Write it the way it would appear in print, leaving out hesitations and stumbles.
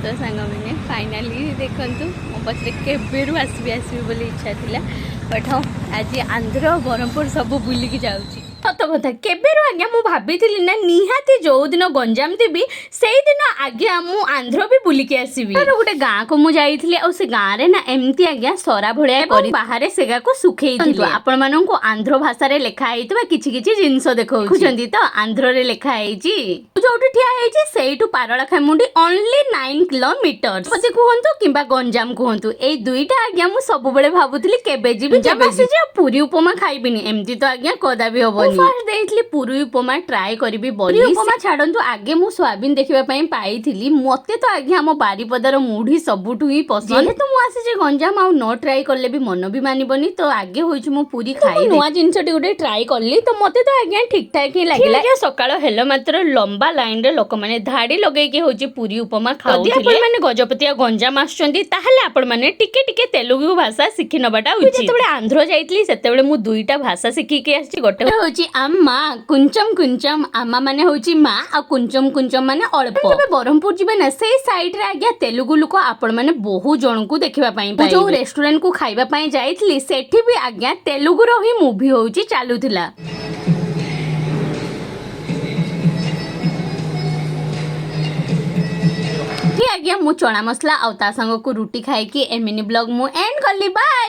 तो सांग मैंने फाइनाली देखु मो पचरे केबेरु आसबी बोली इच्छा थिला बट हाँ आज आंध्र ब्रह्मपुर सब बुलिकी जाऊँगी सत कथा केबेरु आज्ञा मु भाभी ना निहाती जो दिन गंजाम थी से दिन आज्ञा मु आंध्र भी बुलिकी आसबि गोटे गाँ को मुझे आ से गाँव में ना एमती आज्ञा सरा भाया बाहर सेगा को सुखई आपण मानू आंध्र भाषा लिखाई किछि किछि जिनस देखुंत तो आंध्र रे लिखाई जो ठिया से पारलाखेमुंडी ओनली 9 किलोमीटर पचे कहतु कि गंजाम कहतु ए दुईटा आज्ञा मु सब बेले भाबुतली केबे जीबी पूरी उपमा खाइबिनी एमती तो आज्ञा कदा भी हबनी फर्स्ट देइतली पूरी उपमा ट्राई करबी पूरी उपमा छाडंतु आगे मु सोयाबीन देखिबा पई पाइथिली मते तो आज्ञा हम बारीपदार मुढी सबुठु ही पसंद जेहेतु मु आसी जे गंजाम आ न ट्राई करले भी मन भी मानिबनी तो आगे होइछ मु पूरी खाइ नवा जिंसटी गुटे ट्राई करली तो मते तो आज्ञा ठीक ठाक ही लागिला सकाळ हेलो मात्र लंबा लाइन रे लोक माने धाडी लगेई के होची पूरी उपमा खाउथिले आपण माने गजपतिया गंजाम आछंदी ताहाले आपण माने टिके टिके तेलुगु भाषा सिखि नबाटा उचित जेतेबेले आंध्र जाइतली सेतेबेले मु दुईटा भाषा सिखि के आछि गोटे होची अम्मा कुंचम कुंचम अम्मा माने होची माँ आ कुंचम कुंचम माने अल्प जब ब्रह्मपुर जीवे ना से साइड रे आज्ञा तेलुगु लोक आपण माने बहु जन को देखिबा पई पाइबे जो रेस्टोरेंट को खाइबा पई जाइतली सेठी भी आज्ञा तेलुगु रो ही मूवी होची चालुथिला आज्ञा मु चना मसला आ ता संग को रोटी खाई कि ए मिनी ब्लॉग मु एंड करली बाय।